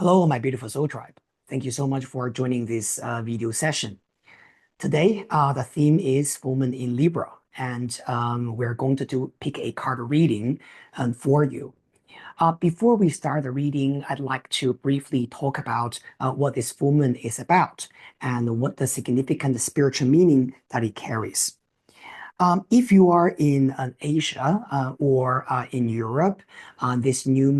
Hello, my beautiful soul tribe. Thank you so much for joining this video session. Today, the theme is Woman in Libra, and we're going to pick a card reading for you. Before we start the reading, I'd like to briefly talk about what this woman is about and what the significant spiritual meaning that it carries. If you are in Asia or in Europe, this full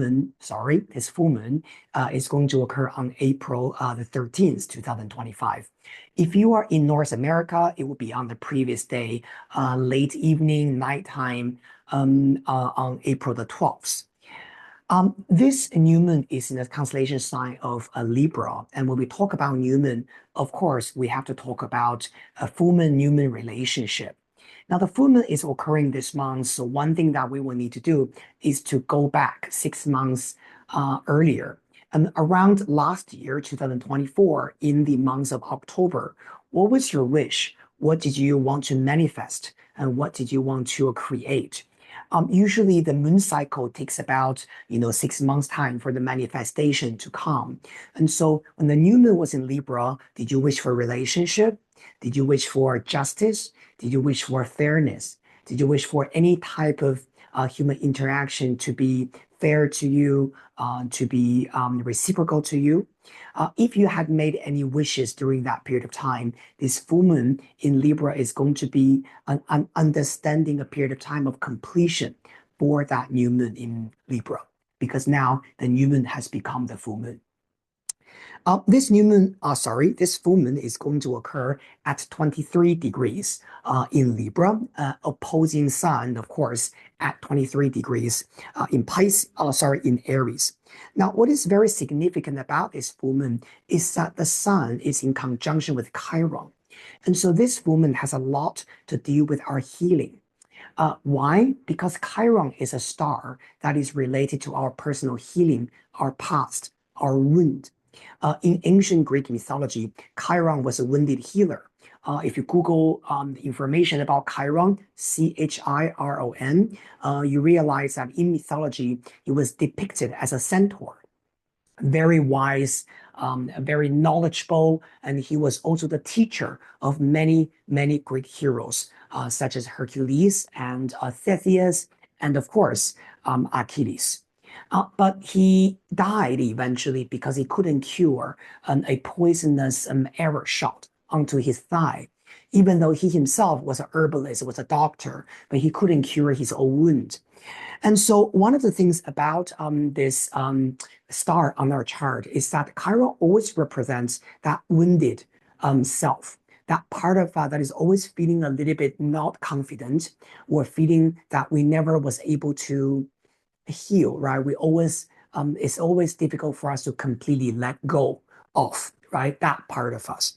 moon is going to occur on April the 13th, 2025. If you are in North America, it will be on the previous day, late evening, nighttime, on April the 12th. This new moon is in the constellation sign of Libra. And when we talk about new moon, of course, we have to talk about a full moon, new moon relationship. Now, the full moon is occurring this month. So one thing that we will need to do is to go back 6 months earlier. And around last year, 2024, in the month of October, what was your wish? What did you want to manifest? And what did you want to create? Usually the moon cycle takes about 6 months time for the manifestation to come. And so when the new moon was in Libra, did you wish for a relationship? Did you wish for justice? Did you wish for fairness? Did you wish for any type of human interaction to be fair to you, to be reciprocal to you? If you had made any wishes during that period of time, this full moon in Libra is going to be an understanding a period of time of completion for that new moon in Libra, because now the new moon has become the full moon. This full moon is going to occur at 23 degrees in Libra, opposing Sun, of course, at 23 degrees in Aries. Now, what is very significant about this full moon is that the Sun is in conjunction with Chiron. And so this full moon has a lot to do with our healing. Why? Because Chiron is a star that is related to our personal healing, our past, our wound. In ancient Greek mythology, Chiron was a wounded healer. If you Google the information about Chiron, Chiron, you realize that in mythology, he was depicted as a centaur, very wise, very knowledgeable, and he was also the teacher of many, many Greek heroes, such as Hercules and Theseus, and of course, Achilles. But he died eventually because he couldn't cure a poisonous arrow shot onto his thigh, even though he himself was a herbalist, was a doctor, but he couldn't cure his own wound. And so one of the things about this star on our chart is that Chiron always represents that wounded self, that part of that is always feeling a little bit not confident, or feeling that we never was able to heal, right? It's always difficult for us to completely let go of, right? That part of us.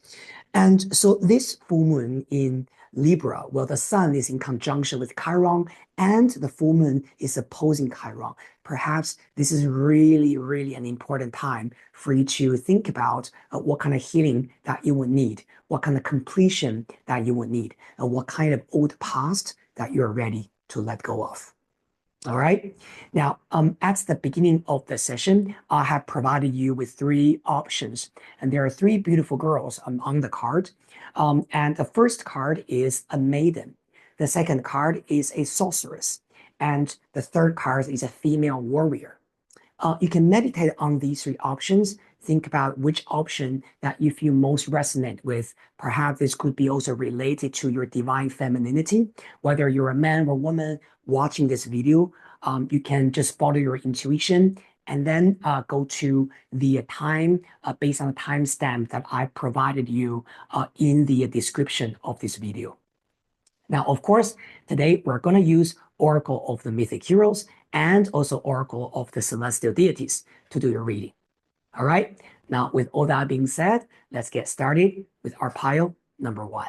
And so this full moon in Libra, well, the Sun is in conjunction with Chiron and the full moon is opposing Chiron. Perhaps this is really, really an important time for you to think about what kind of healing that you would need, what kind of completion that you would need, and what kind of old past that you're ready to let go of. All right. Now, at the beginning of the session, I have provided you with 3 options, and there are 3 beautiful girls on the card. And the first card is a maiden. The second card is a sorceress. And the third card is a female warrior. You can meditate on these 3 options. Think about which option that you feel most resonate with. Perhaps this could be also related to your divine femininity. Whether you're a man or woman watching this video, you can just follow your intuition and then go to the time based on the timestamp that I provided you in the description of this video. Now, of course, today we're going to use Oracle of the Mythic Heroes and also Oracle of the Celestial Deities to do your reading. All right. Now, with all that being said, let's get started with our pile number 1.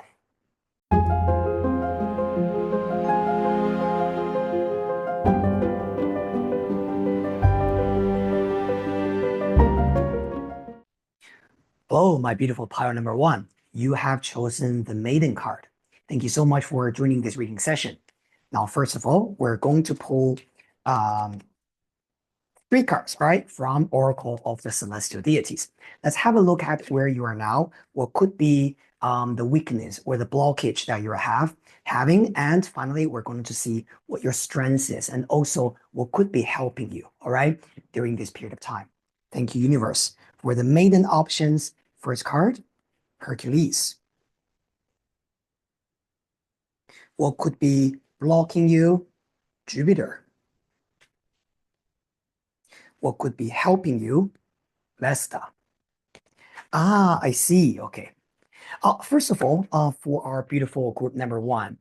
Hello, my beautiful pile number 1. You have chosen the Maiden card. Thank you so much for joining this reading session. Now, first of all, we're going to pull three cards, all right, from Oracle of the Celestial Deities. Let's have a look at where you are now, what could be the weakness or the blockage that you're having. And finally, we're going to see what your strength is and also what could be helping you, all right, during this period of time. Thank you, universe. For the maiden options, first card, Hercules. What could be blocking you? Jupiter. What could be helping you? Vesta. Ah, I see. Okay. First of all, for our beautiful group number one,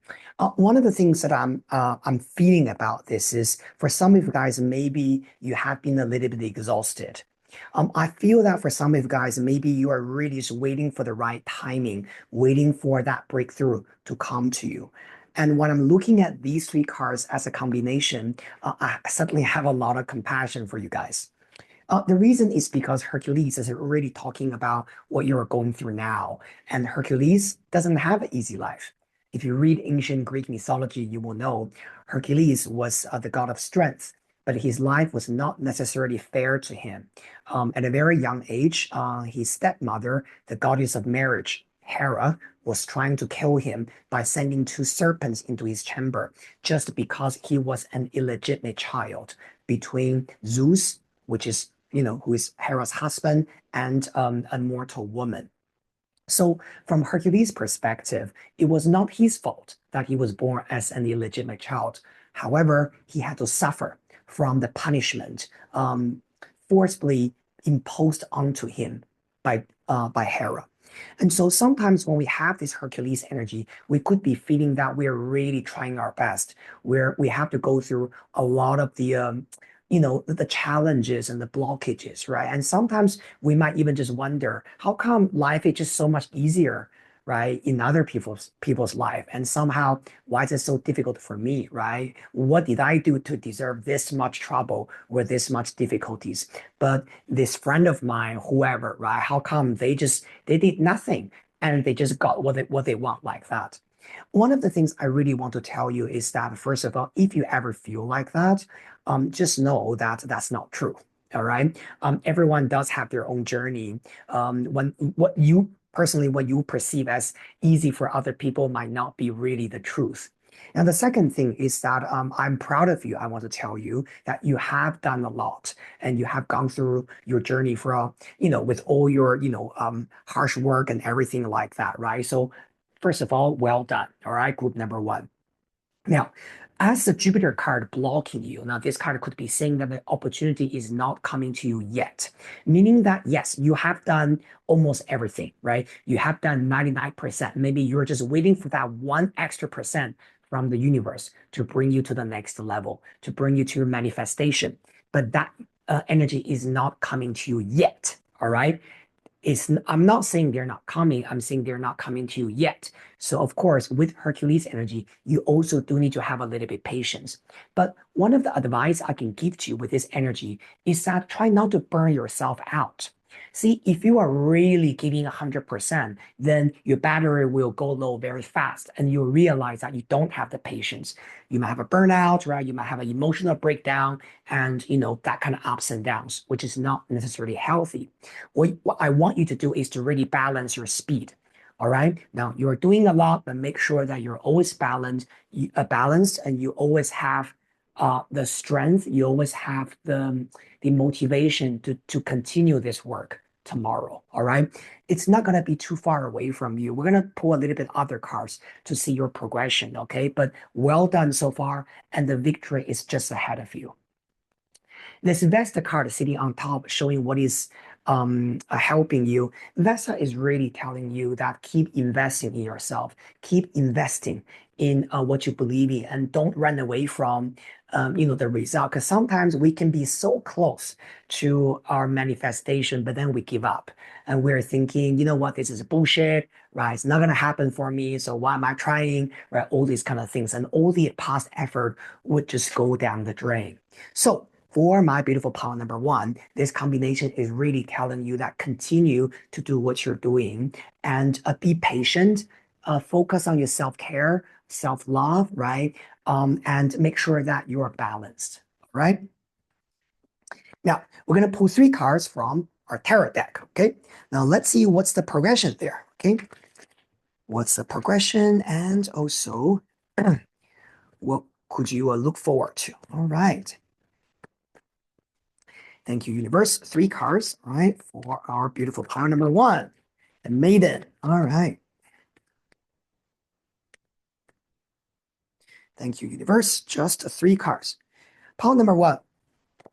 one of the things that I'm feeling about this is for some of you guys, maybe you have been a little bit exhausted. I feel that for some of you guys, maybe you are really just waiting for the right timing, waiting for that breakthrough to come to you. And when I'm looking at these three cards as a combination, I suddenly have a lot of compassion for you guys. The reason is because Hercules is already talking about what you're going through now, and Hercules doesn't have an easy life. If you read ancient Greek mythology, you will know Hercules was the god of strength, but his life was not necessarily fair to him. At a very young age, his stepmother, the goddess of marriage, Hera, was trying to kill him by sending two serpents into his chamber just because he was an illegitimate child between Zeus, which is who is Hera's husband, and a mortal woman. So, from Hercules' perspective, it was not his fault that he was born as an illegitimate child. However, he had to suffer from the punishment forcibly imposed onto him by Hera. And so sometimes when we have this Hercules energy, we could be feeling that we're really trying our best, where we have to go through a lot of the challenges and the blockages, right? And sometimes we might even just wonder, how come life is just so much easier, right, in other people's life, and somehow why is it so difficult for me, right? What did I do to deserve this much trouble or this much difficulties? But this friend of mine, whoever, right? How come they did nothing and they just got what they want like that? One of the things I really want to tell you is that, first of all, if you ever feel like that, just know that that's not true. All right. Everyone does have their own journey. When what you perceive as easy for other people might not be really the truth. And the second thing is that I'm proud of you. I want to tell you that you have done a lot and you have gone through your journey for, with all your, harsh work and everything like that, right? So first of all, well done. All right, group number one. Now, as the Jupiter card blocking you, now this card could be saying that the opportunity is not coming to you yet, meaning that yes, you have done almost everything, right? You have done 99%. Maybe you're just waiting for that one extra percent from the universe to bring you to the next level, to bring you to your manifestation. But that energy is not coming to you yet, all right? I'm not saying they're not coming, I'm saying they're not coming to you yet. So of course, with Hercules energy, you also do need to have a little bit patience. But one of the advice I can give to you with this energy is that try not to burn yourself out. See, if you are really giving 100%, then your battery will go low very fast and you'll realize that you don't have the patience. You might have a burnout, right? You might have an emotional breakdown and that kind of ups and downs, which is not necessarily healthy. What I want you to do is to really balance your speed. All right. Now you're doing a lot, but make sure that you're always balanced, and you always have the strength. You always have the motivation to continue this work tomorrow. All right. It's not gonna be too far away from you. We're gonna pull a little bit other cards to see your progression. Okay. But well done so far, and the victory is just ahead of you. This Vesta card sitting on top, showing what is helping you. Vesta is really telling you that keep investing in yourself, keep investing in what you believe in, and don't run away from the result. Because sometimes we can be so close to our manifestation, but then we give up and we're thinking, you know what, this is bullshit, right? It's not gonna happen for me. So why am I trying? Right? All these kind of things, and all the past effort would just go down the drain. So for my beautiful power number one, this combination is really telling you that continue to do what you're doing and be patient, focus on your self-care, self-love, right? And make sure that you're balanced, right? Now, we're going to pull 3 cards from our tarot deck, okay? Now, let's see what's the progression there, okay? What's the progression, and also what could you look forward to? All right. Thank you, universe. 3 cards, all right, for our beautiful pile number 1, the Maiden. All right. Thank you, universe. Just 3 cards. Pile number 1.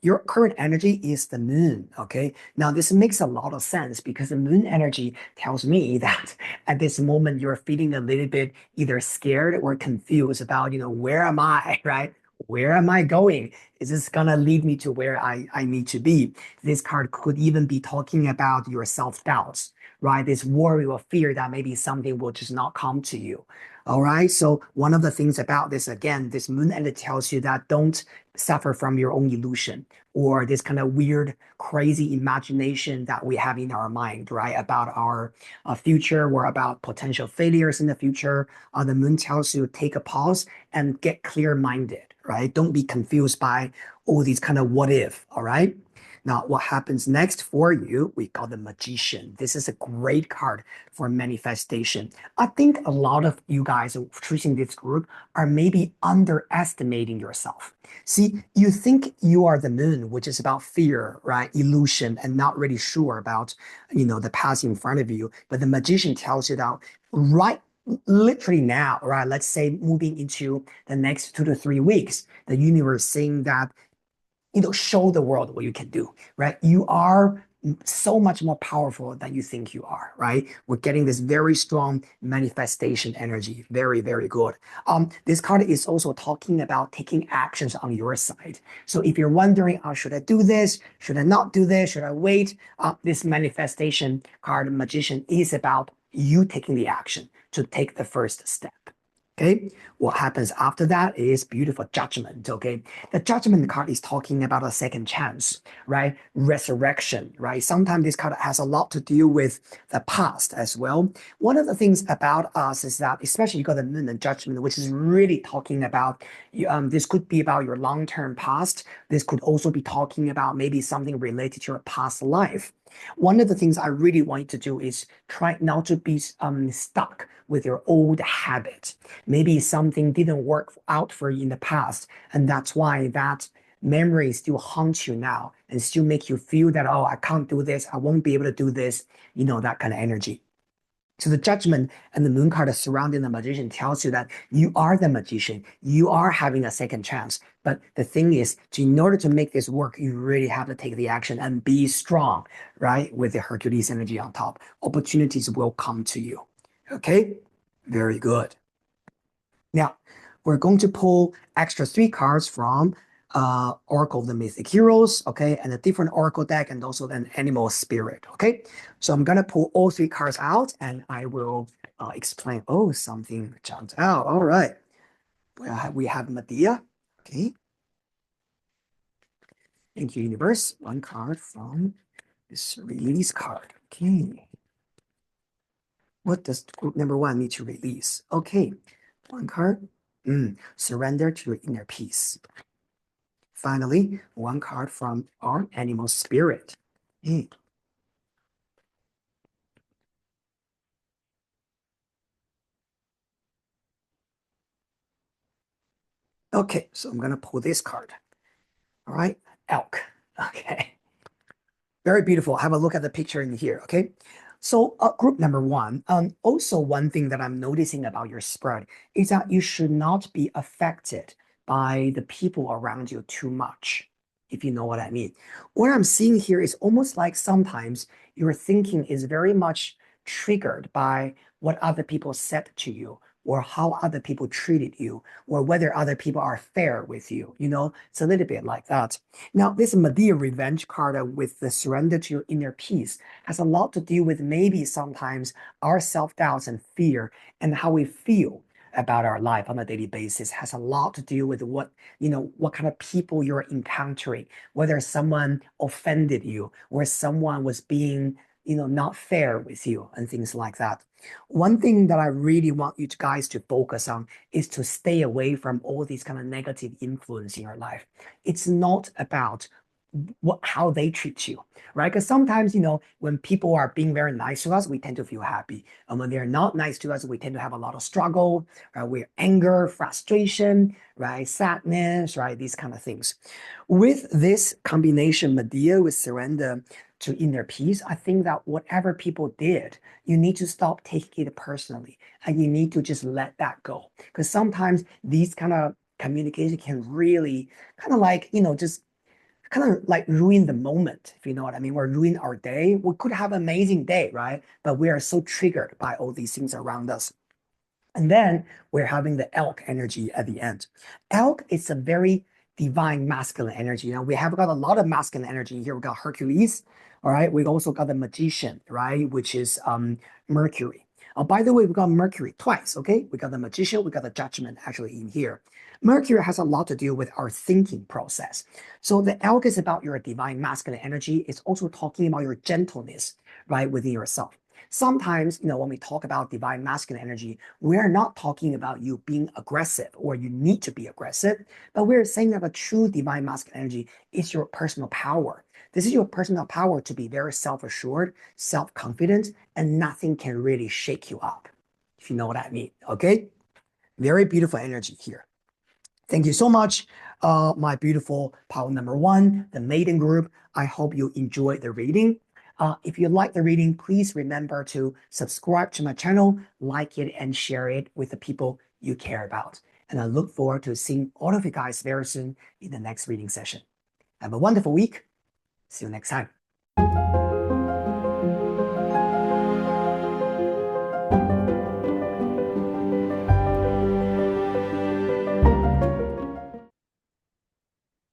Your current energy is the moon, okay? Now, this makes a lot of sense because the moon energy tells me that at this moment you're feeling a little bit either scared or confused about, where am I, right? Where am I going? Is this gonna lead me to where I need to be? This card could even be talking about your self-doubts, right? This worry or fear that maybe something will just not come to you. All right. So one of the things about this, again, this moon energy tells you that don't suffer from your own illusion or this kind of weird, crazy imagination that we have in our mind, right? About our future or about potential failures in the future. The moon tells you take a pause and get clear-minded, right? Don't be confused by all these kind of what if, all right? Now, what happens next for you? We got the Magician. This is a great card for manifestation. I think a lot of you guys choosing this group are maybe underestimating yourself. See, you think you are the moon, which is about fear, right? Illusion, and not really sure about, the path in front of you. But the Magician tells you that right literally now, right? Let's say moving into the next 2 to 3 weeks, the universe saying that show the world what you can do, right? You are so much more powerful than you think you are, right? We're getting this very strong manifestation energy. Very, very good. This card is also talking about taking actions on your side. So if you're wondering, should I do this? Should I not do this? Should I wait? This manifestation card, Magician, is about you taking the action to take the first step. Okay, what happens after that is beautiful judgment. Okay, the judgment card is talking about a second chance, right? Resurrection, right? Sometimes this card has a lot to do with the past as well. One of the things about us is that, especially you got the moon and judgment, which is really talking about, this could be about your long-term past. This could also be talking about maybe something related to your past life. One of the things I really want you to do is try not to be stuck with your old habit. Maybe something didn't work out for you in the past, and that's why that memory still haunts you now and still make you feel that, oh, I can't do this, I won't be able to do this, that kind of energy. So the judgment and the moon card surrounding the magician tells you that you are the magician. You are having a second chance. But the thing is, in order to make this work, you really have to take the action and be strong, right? With the Hercules energy on top. Opportunities will come to you. Okay? Very good. Now, we're going to pull extra 3 cards from Oracle of the Mythic Heroes, okay, and a different Oracle deck, and also an Animal Spirit, okay? So I'm gonna pull all 3 cards out, and I will explain. Oh, something jumped out. All right, we have Medea, okay. Thank you, Universe. 1 card from this release card, okay. What does group number 1 need to release? Okay, 1 card. Surrender to your inner peace. Finally, 1 card from our animal spirit. Okay, so I'm gonna pull this card. All right, elk. Okay, very beautiful. Have a look at the picture in here. Okay, so group number 1. Also one thing that I'm noticing about your spread is that you should not be affected by the people around you too much, if you know what I mean. What I'm seeing here is almost like sometimes your thinking is very much triggered by what other people said to you or how other people treated you or whether other people are fair with you. It's a little bit like that. Now, this Medea revenge card with the surrender to your inner peace has a lot to do with maybe sometimes our self-doubts and fear and how we feel about our life on a daily basis has a lot to do with what kind of people you're encountering, whether someone offended you or someone was being, not fair with you and things like that. One thing that I really want you guys to focus on is to stay away from all these kind of negative influence in your life. It's not about how they treat you, right? Because sometimes, when people are being very nice to us, we tend to feel happy. And when they're not nice to us, we tend to have a lot of struggle, right? We're anger, frustration, right? Sadness, right? These kind of things. With this combination, Medea with surrender to inner peace, I think that whatever people did, you need to stop taking it personally and you need to just let that go. Because sometimes these kind of communication can really kind of like, just kind of like ruin the moment, if you know what I mean, or ruin our day. We could have an amazing day, right? But we are so triggered by all these things around us. And then we're having the elk energy at the end. Elk is a very divine masculine energy. We have got a lot of masculine energy here. We got Hercules, all right. We also got the magician, right, which is Mercury. Oh, by the way, we got Mercury twice. Okay, we got the magician, we got the judgment actually in here. Mercury has a lot to do with our thinking process. So the elk is about your divine masculine energy. It's also talking about your gentleness, right, within yourself. Sometimes, when we talk about divine masculine energy, we're not talking about you being aggressive or you need to be aggressive, but we're saying that a true divine masculine energy is your personal power. This is your personal power to be very self-assured, self-confident, and nothing can really shake you up, if you know what I mean. Okay? Very beautiful energy here. Thank you so much, my beautiful power number one, the Maiden group. I hope you enjoyed the reading. If you like the reading, please remember to subscribe to my channel, like it, and share it with the people you care about. And I look forward to seeing all of you guys very soon in the next reading session. Have a wonderful week. See you next time.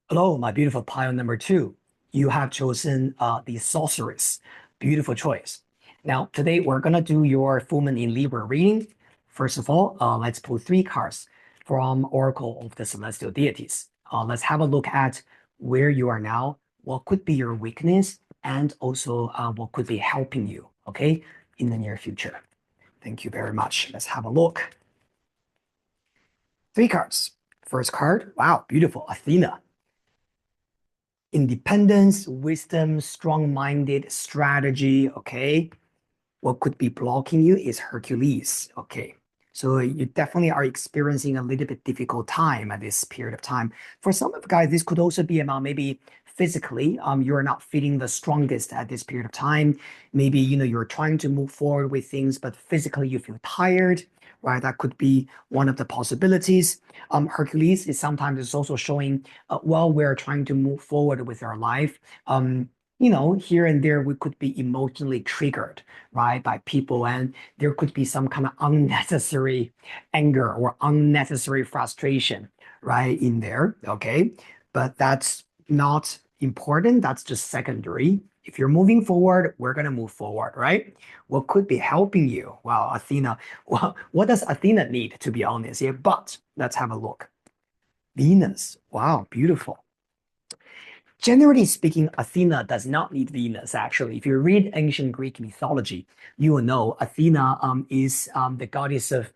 Hello, my beautiful pile number two. You have chosen the Sorceress. Beautiful choice. Now, today we're going to do your full moon in Libra reading. First of all, let's pull three cards from Oracle of the Celestial Deities. Let's have a look at where you are now, what could be your weakness, and also what could be helping you, okay, in the near future. Thank you very much. Let's have a look. Three cards. First card, wow, beautiful, Athena. Independence, wisdom, strong-minded strategy, okay? What could be blocking you is Hercules, okay? So you definitely are experiencing a little bit difficult time at this period of time. For some of you guys, this could also be about maybe physically, you're not feeling the strongest at this period of time. Maybe, you're trying to move forward with things, but physically you feel tired, right? That could be one of the possibilities. Hercules is sometimes is also showing, while we're trying to move forward with our life, here and there we could be emotionally triggered, right, by people, and there could be some kind of unnecessary anger or unnecessary frustration, right, in there. Okay, but that's not important. That's just secondary. If you're moving forward, we're gonna move forward, right? What could be helping you? Well, Athena. Well, what does Athena need, to be honest? Yeah, but let's have a look. Venus. Wow, beautiful. Generally speaking, Athena does not need Venus, actually. If you read ancient Greek mythology, you will know Athena is the goddess of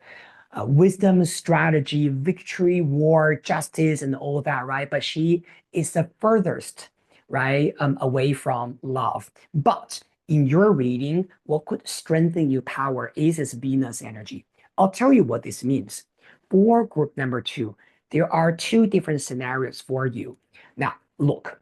wisdom, strategy, victory, war, justice, and all that, right? But she is the furthest, right, away from love. But in your reading, what could strengthen your power is this Venus energy. I'll tell you what this means. For group number two, there are two different scenarios for you. Now, look,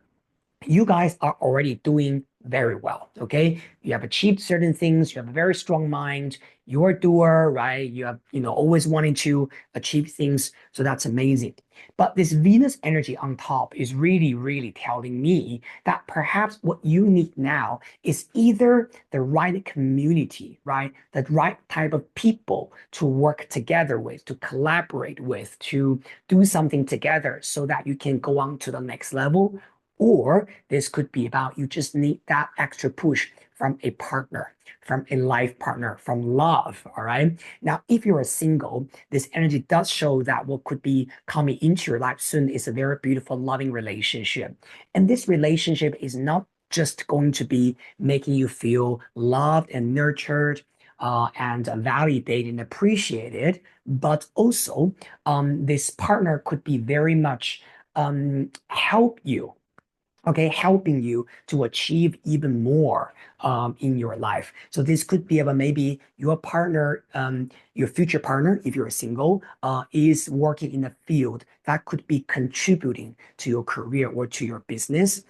you guys are already doing very well. Okay. You have achieved certain things. You have a very strong mind. You're a doer, right? You have, always wanting to achieve things. So that's amazing. But this Venus energy on top is really, really telling me that perhaps what you need now is either the right community, right? The right type of people to work together with, to collaborate with, to do something together so that you can go on to the next level, or this could be about you just need that extra push from a partner, from a life partner, from love. All right. Now, if you're a single, this energy does show that what could be coming into your life soon is a very beautiful, loving relationship. And this relationship is not just going to be making you feel loved and nurtured and validated and appreciated, but also this partner could be very much help you okay, helping you to achieve even more in your life. So this could be about maybe your partner, your future partner, if you're single, is working in a field that could be contributing to your career or to your business.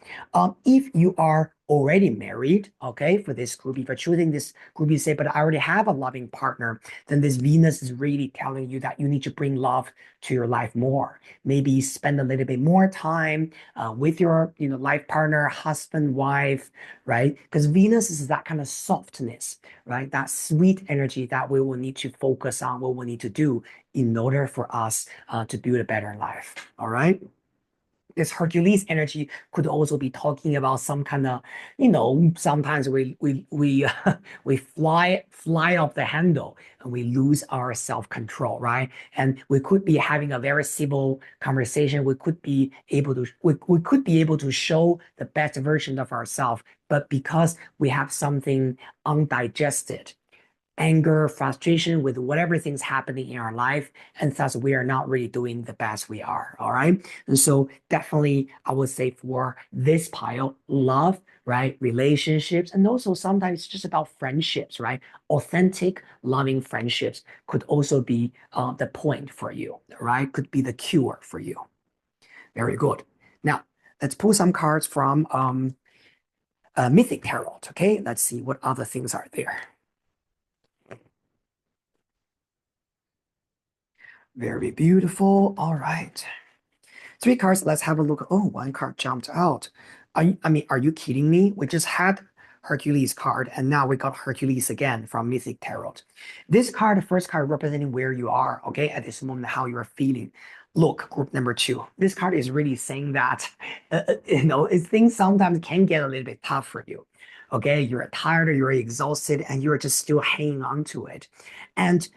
If you are already married, okay, for this group, if you're choosing this group, you say, but I already have a loving partner, then this Venus is really telling you that you need to bring love to your life more. Maybe spend a little bit more time with your life partner, husband, wife, right? Because Venus is that kind of softness, right? That sweet energy that we will need to focus on, what we need to do in order for us to build a better life. All right. This Hercules energy could also be talking about some kind of, sometimes we we fly off the handle and we lose our self-control, right? And we could be having a very civil conversation. We could be able to show the best version of ourselves, but because we have something undigested, anger, frustration with whatever things happening in our life, and thus we are not really doing the best we are. All right. And so definitely I would say for this pile, love, right? Relationships, and also sometimes it's just about friendships, right? Authentic, loving friendships could also be the point for you, right? Could be the cure for you. Very good. Now, let's pull some cards from Mythic Tarot. Okay, let's see what other things are there. Very beautiful. All right. Three cards. Let's have a look. Oh, one card jumped out. Are you kidding me? We just had Hercules card, and now we got Hercules again from Mythic Tarot. This card, the first card, representing where you are, okay, at this moment, how you're feeling. Look, group number two. This card is really saying that, things sometimes can get a little bit tough for you. Okay, you're tired, you're exhausted, and you're just still hanging on to it. And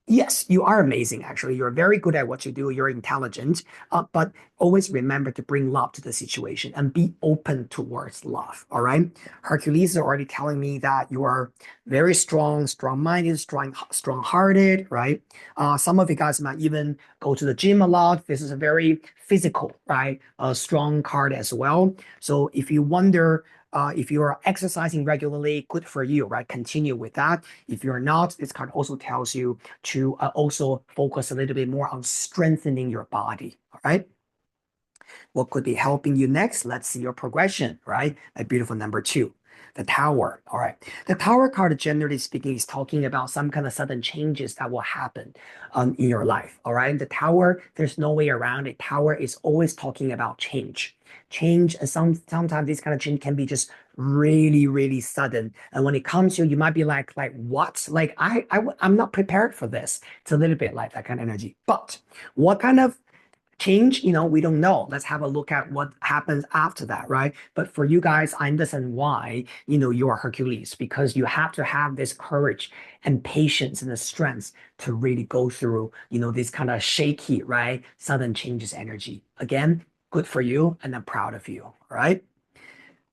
yes, you are amazing, actually. You're very good at what you do. You're intelligent, but always remember to bring love to the situation and be open towards love. All right. Hercules is already telling me that you are very strong, strong-minded, strong-hearted, right? Some of you guys might even go to the gym a lot. This is a very physical, right? A strong card as well. So if you wonder, if you are exercising regularly, good for you, right? Continue with that. If you're not, this card also tells you to also focus a little bit more on strengthening your body. All right. What could be helping you next? Let's see your progression, right? A beautiful number two. The tower. All right. The tower card, generally speaking, is talking about some kind of sudden changes that will happen in your life. All right. The tower, there's no way around it. Tower is always talking about change. Change, and sometimes this kind of change can be just really, really sudden. And when it comes to you, you might be like what? Like I'm not prepared for this. It's a little bit like that kind of energy. But what kind of change, we don't know. Let's have a look at what happens after that, right? But for you guys, I understand why, you are Hercules, because you have to have this courage and patience and the strength to really go through, this kind of shaky, right? Sudden changes energy. Again, good for you, and I'm proud of you, all right?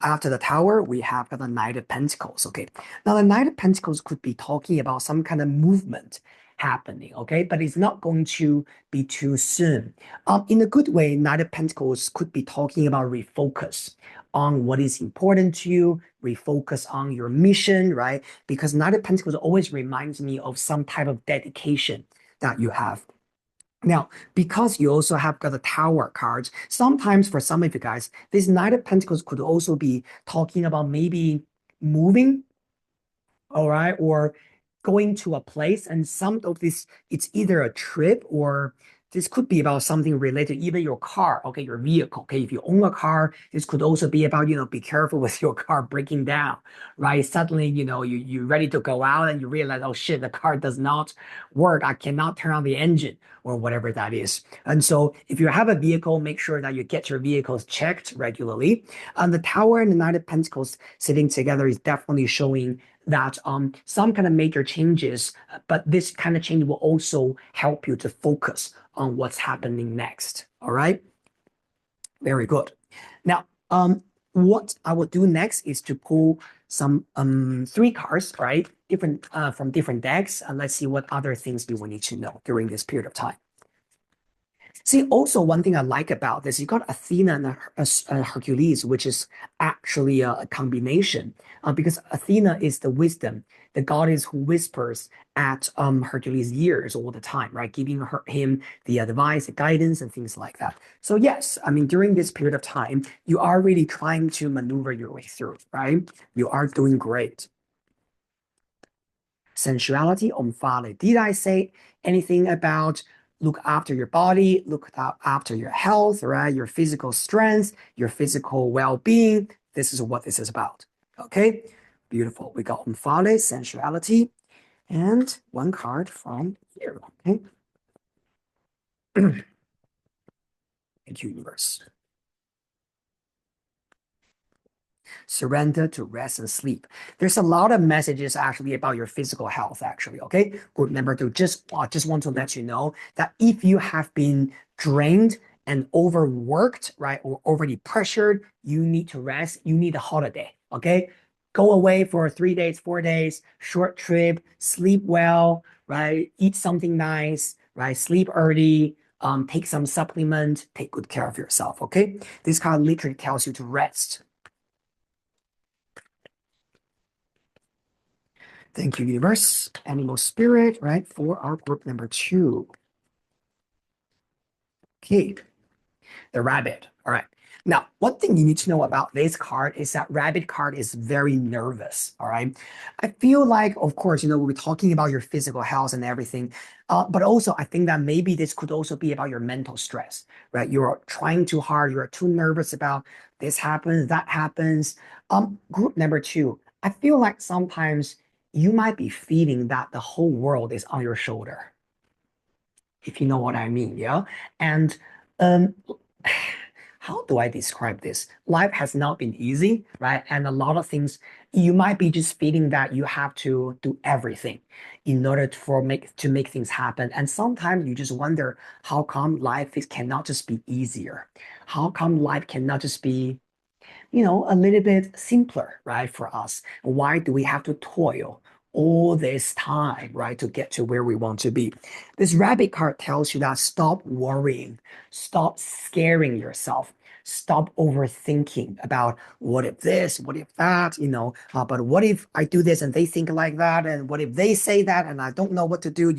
After the tower, we have got the Knight of Pentacles. Okay. Now, the Knight of Pentacles could be talking about some kind of movement happening. Okay. But it's not going to be too soon. In a good way, Knight of Pentacles could be talking about refocus on what is important to you, refocus on your mission, right? Because Knight of Pentacles always reminds me of some type of dedication that you have. Now, because you also have got the tower cards, sometimes for some of you guys, this Knight of Pentacles could also be talking about maybe moving, all right, or going to a place. And some of this, it's either a trip or this could be about something related, even your car, okay, your vehicle. Okay, if you own a car, this could also be about, be careful with your car breaking down, right? Suddenly, you're ready to go out and you realize, oh shit, the car does not work. I cannot turn on the engine or whatever that is. And so if you have a vehicle, make sure that you get your vehicles checked regularly. And the Tower and the Knight of Pentacles sitting together is definitely showing that some kind of major changes, but this kind of change will also help you to focus on what's happening next. All right. Very good. Now, what I will do next is to pull some three cards, right? Different from different decks, and let's see what other things you will need to know during this period of time. See, also one thing I like about this, you got Athena and Hercules, which is actually a combination, because Athena is the wisdom, the goddess who whispers at Hercules' ears all the time, right? Giving him the advice, the guidance, and things like that. So yes, I mean, during this period of time, you are really trying to maneuver your way through, right? You are doing great. Sensuality on Fale. Did I say anything about look after your body, look after your health, right? Your physical strength, your physical well-being. This is what this is about. Okay, beautiful. We got on Fale, sensuality, and one card from here. Okay, thank you, universe. Surrender to rest and sleep. There's a lot of messages actually about your physical health, actually. Okay. Group number two, just want to let you know that if you have been drained and overworked, right, or overly pressured, you need to rest. You need a holiday. Okay. Go away for 3 days, 4 days, short trip, sleep well, right? Eat something nice, right? Sleep early, take some supplement, take good care of yourself. Okay. This card literally tells you to rest. Thank you, universe. Animal spirit, right? For our group number two. Okay, the rabbit. All right. Now, one thing you need to know about this card is that rabbit card is very nervous. All right. I feel like, of course, we're talking about your physical health and everything. But also, I think that maybe this could also be about your mental stress, right? You're trying too hard. You're too nervous about this happens, that happens. Group number two, I feel like sometimes you might be feeling that the whole world is on your shoulder, if you know what I mean, yeah? And um, how do I describe this? Life has not been easy, right? And a lot of things, you might be just feeling that you have to do everything in order to make things happen. And sometimes you just wonder, how come cannot just be easier? How come life cannot just be a little bit simpler, right, for us? Why do we have to toil all this time, right, to get to where we want to be? This rabbit card tells you that stop worrying, stop scaring yourself, stop overthinking about what if this, what if that, but what if I do this and they think like that? And what if they say that and I don't know what to do?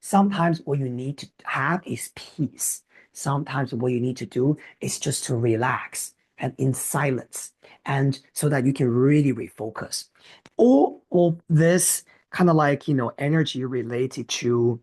Sometimes what you need to have is peace. Sometimes what you need to do is just to relax and in silence, and so that you can really refocus. All of this kind of like, energy related to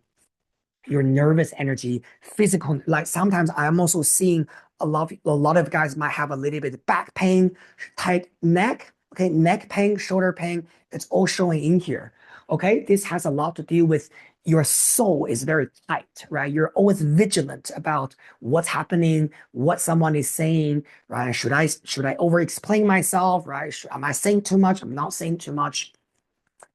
your nervous energy, physical. Like sometimes I'm also seeing a lot of guys might have a little bit of back pain, tight neck, okay, neck pain, shoulder pain. It's all showing in here. Okay, this has a lot to do with your soul is very tight, right? You're always vigilant about what's happening, what someone is saying, right? Should I over explain myself, right? Am I saying too much? I'm not saying too much.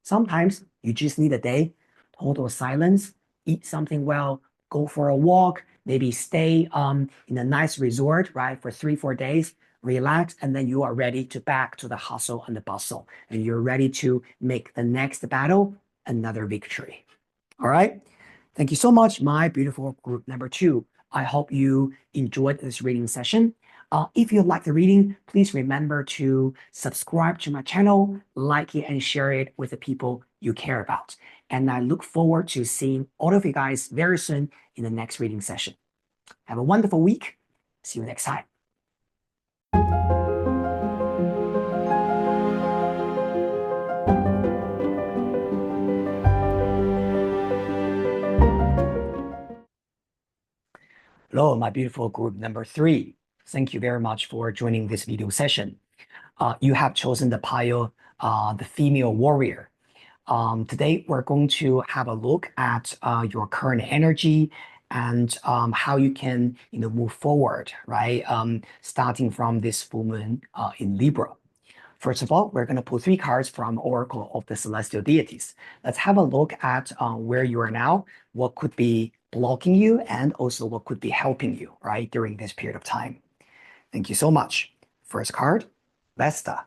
Sometimes you just need a day, total silence, eat something well, go for a walk, maybe stay in a nice resort, right, for 3, 4 days, relax, and then you are ready to back to the hustle and the bustle, and you're ready to make the next battle another victory. All right. Thank you so much, my beautiful group number two. I hope you enjoyed this reading session. If you like the reading, please remember to subscribe to my channel, like it, and share it with the people you care about. And I look forward to seeing all of you guys very soon in the next reading session. Have a wonderful week. See you next time. Hello, my beautiful group number three. Thank you very much for joining this video session. You have chosen the pile, the female warrior. Today, we're going to have a look at your current energy and how you can, move forward, right? Starting from this full moon in Libra. First of all, we're going to pull 3 cards from Oracle of the Celestial Deities. Let's have a look at where you are now, what could be blocking you, and also what could be helping you, right, during this period of time. Thank you so much. First card, Vesta.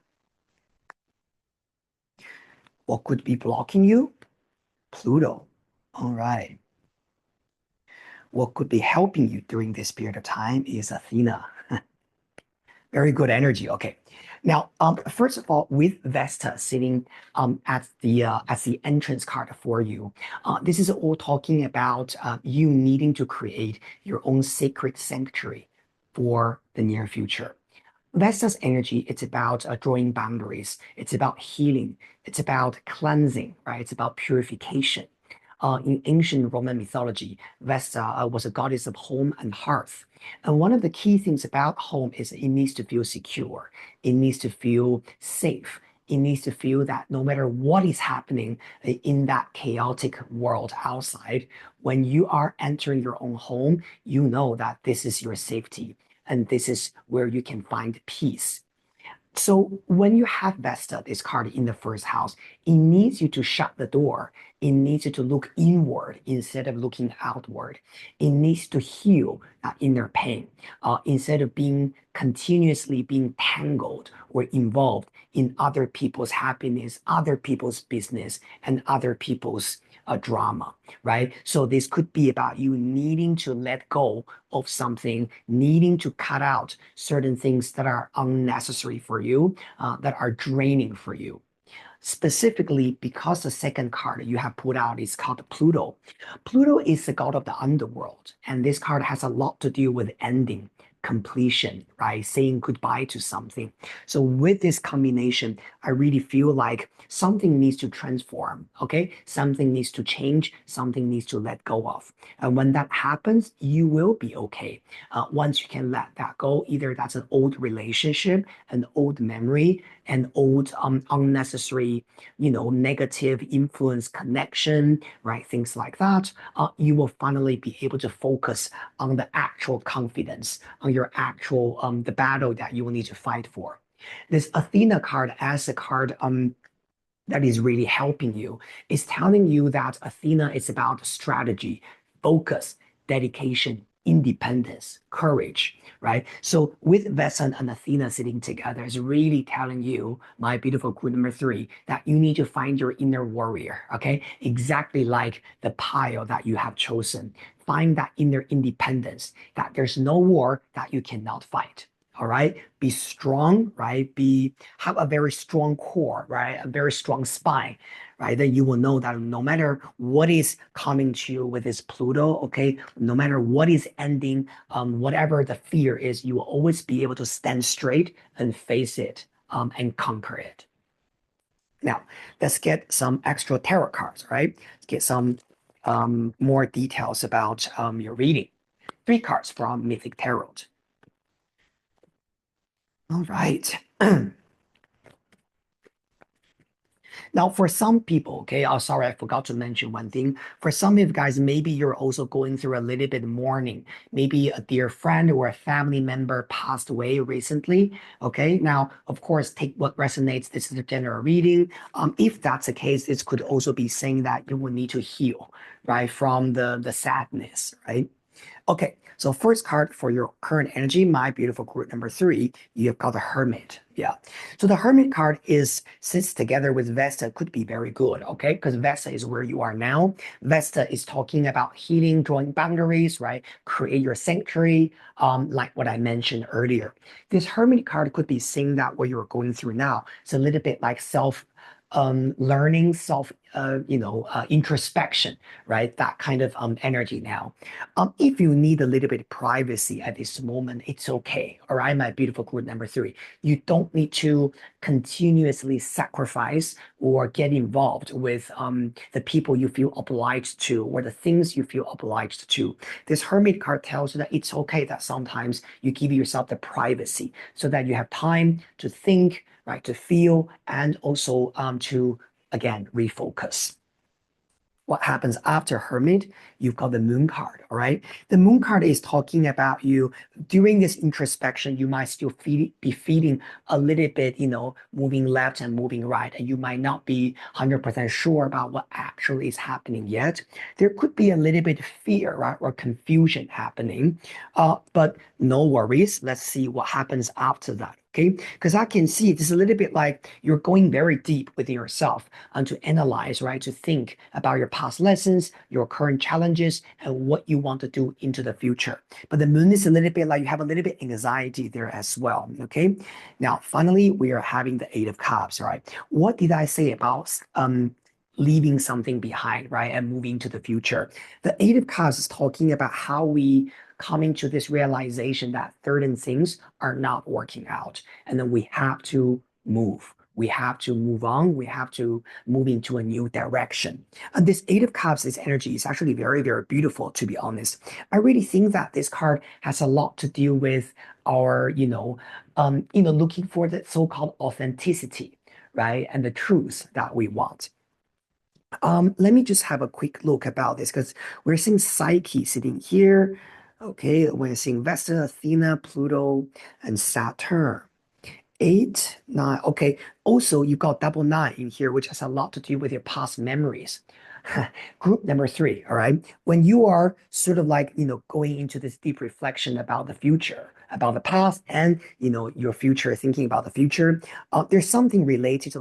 What could be blocking you? Pluto. All right. what could be helping you during this period of time is Athena. Very good energy. Okay. Now, first of all, with Vesta sitting as the entrance card for you, this is all talking about you needing to create your own sacred sanctuary for the near future. Vesta's energy, it's about drawing boundaries. It's about healing. It's about cleansing, right? It's about purification. In ancient Roman mythology, Vesta was a goddess of home and hearth. And one of the key things about home is it needs to feel secure. It needs to feel safe. It needs to feel that no matter what is happening in that chaotic world outside, when you are entering your own home, you know that this is your safety and this is where you can find peace. So when you have Vesta, this card in the first house, it needs you to shut the door. It needs you to look inward instead of looking outward. It needs to heal that inner pain instead of being continuously being tangled or involved in other people's happiness, other people's business, and other people's drama, right? So this could be about you needing to let go of something, needing to cut out certain things that are unnecessary for you, that are draining for you. Specifically, because the second card you have put out is called Pluto. Pluto is the god of the underworld, and this card has a lot to do with ending, completion, right? Saying goodbye to something. So with this combination, I really feel like something needs to transform, okay? Something needs to change, something needs to let go of. And when that happens, you will be okay. Once you can let that go, either that's an old relationship, an old memory, an old unnecessary, negative influence connection, right? Things like that. You will finally be able to focus on the actual confidence, on your actual the battle that you will need to fight for. This Athena card as a card that is really helping you is telling you that Athena is about strategy, focus, dedication, independence, courage, right? So with Vesta and Athena sitting together is really telling you, my beautiful queen number three, that you need to find your inner warrior, okay? Exactly like the pile that you have chosen. Find that inner independence, that there's no war that you cannot fight. All right. Be strong, right? Have a very strong core, right? A very strong spine, right? Then you will know that no matter what is coming to you with this Pluto, okay, no matter what is ending, whatever the fear is, you will always be able to stand straight and face it, and conquer it. Now, let's get some extra tarot cards, right? Let's get some more details about your reading. 3 cards from Mythic Tarot. All right. Now, for some people, okay, oh, sorry, I forgot to mention one thing. For some of you guys, maybe you're also going through a little bit mourning. Maybe a dear friend or a family member passed away recently. Okay, now, of course, take what resonates. This is a general reading. If that's the case, this could also be saying that you will need to heal, right, from the sadness, right? Okay, so first card for your current energy, my beautiful group number 3, you have got the Hermit. Yeah. So the Hermit card sits together with Vesta, could be very good, okay? Because Vesta is where you are now. Vesta is talking about healing, drawing boundaries, right? Create your sanctuary, like what I mentioned earlier. This Hermit card could be saying that what you're going through now. It's a little bit like learning, introspection, right? That kind of energy now. If you need a little bit of privacy at this moment, it's okay. All right, my beautiful group number 3. You don't need to continuously sacrifice or get involved with the people you feel obliged to or the things you feel obliged to. This Hermit card tells you that it's okay that sometimes you give yourself the privacy so that you have time to think, right, to feel, and also to, again, refocus. What happens after Hermit? You've got the Moon card, all right? The Moon card is talking about you during this introspection, you might still be feeling a little bit, moving left and moving right, and you might not be 100% sure about what actually is happening yet. There could be a little bit of fear, right, or confusion happening, but no worries. Let's see what happens after that. Okay, because I can see it's a little bit like you're going very deep within yourself and to analyze, right? To think about your past lessons, your current challenges, and what you want to do into the future. But the moon is a little bit like you have a little bit anxiety there as well. Okay. Now, finally, we are having the Eight of Cups, right? What did I say about leaving something behind, right? And moving to the future. The Eight of Cups is talking about how we coming to this realization that certain things are not working out. And then we have to move. We have to move on. We have to move into a new direction. And this Eight of Cups, this energy is actually very, very beautiful, to be honest. I really think that this card has a lot to do with our, looking for the so-called authenticity, right? And the truth that we want. Let me just have a quick look about this because we're seeing Psyche sitting here. Okay, we're seeing Vesta, Athena, Pluto, and Saturn. Eight, nine. Okay. Also, you got double nine in here, which has a lot to do with your past memories. Group number three. All right. When you are sort of like, going into this deep reflection about the future, about the past and, your future, thinking about the future, there's something related to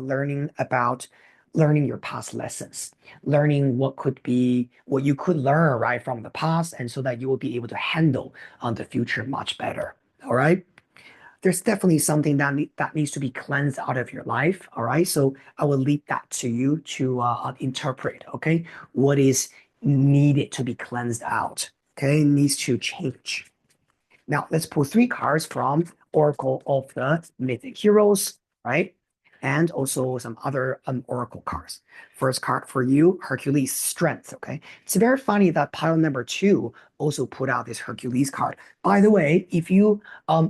learning your past lessons, learning what you could learn, right, from the past. And so that you will be able to handle on the future much better. All right. There's definitely something that needs to be cleansed out of your life. All right. So I will leave that to you to interpret. Okay. What is needed to be cleansed out? Okay. Needs to change. Now let's pull three cards from Oracle of the Mythic Heroes, right? And also some other Oracle cards. First card for you, Hercules Strength. Okay. It's very funny that pile number two also put out this Hercules card. By the way, if you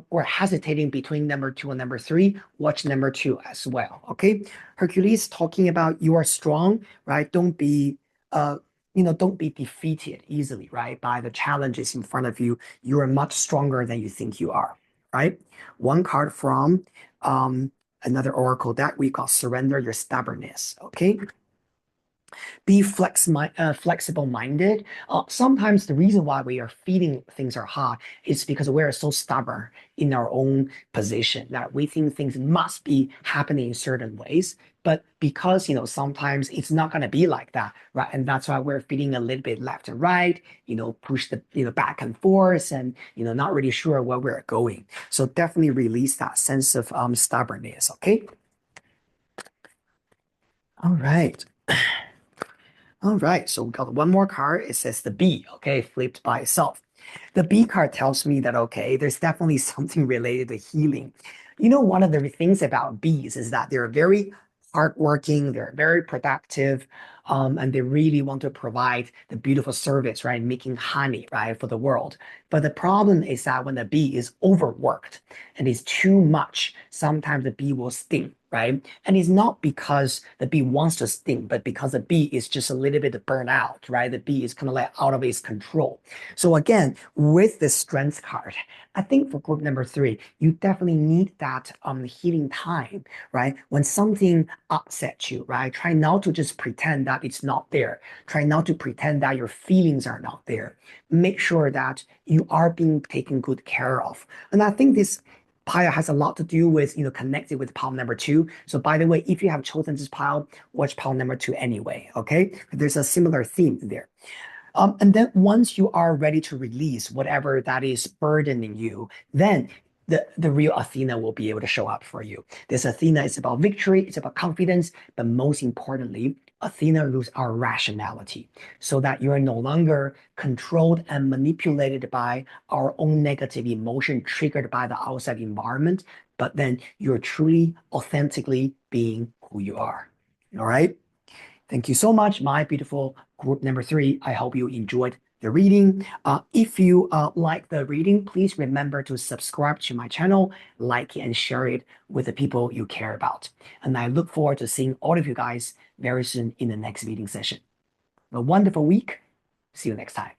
were hesitating between number two and number three, watch number two as well. Okay. Hercules talking about you are strong, right? Don't be defeated easily, right? By the challenges in front of you. You are much stronger than you think you are, right? One card from another oracle deck we call Surrender Your Stubbornness. Okay, be flexible minded. Sometimes the reason why we are feeling things are hard is because we're so stubborn in our own position that we think things must be happening in certain ways. But because sometimes it's not going to be like that, right? And that's why we're feeling a little bit left and right, push the back and forth, and not really sure where we're going. So definitely release that sense of stubbornness. Okay. All right. All right, so we got one more card. It says the B, okay, flipped by itself. The B card tells me that, okay, there's definitely something related to healing. One of the things about bees is that they're very hardworking, they're very productive, and they really want to provide the beautiful service, right? Making honey, right, for the world. But the problem is that when the bee is overworked and is too much, sometimes the bee will sting, right? And it's not because the bee wants to sting, but because the bee is just a little bit burnt out, right? The bee is kind of like out of its control. So again, with the strength card, I think for group number three, you definitely need that healing time, right? When something upsets you, right? Try not to just pretend that it's not there. Try not to pretend that your feelings are not there. Make sure that you are being taken good care of. And I think this pile has a lot to do with connected with pile number two. So by the way, if you have chosen this pile, watch pile number two anyway. Okay, there's a similar theme there. And then once you are ready to release whatever that is burdening you, then the real Athena will be able to show up for you. This Athena is about victory, it's about confidence, but most importantly, Athena loses our rationality so that you are no longer controlled and manipulated by our own negative emotion triggered by the outside environment, but then you're truly, authentically being who you are. All right. Thank you so much, my beautiful group number three. I hope you enjoyed the reading. If you like the reading, please remember to subscribe to my channel, like it, and share it with the people you care about. And I look forward to seeing all of you guys very soon in the next reading session. A wonderful week. See you next time.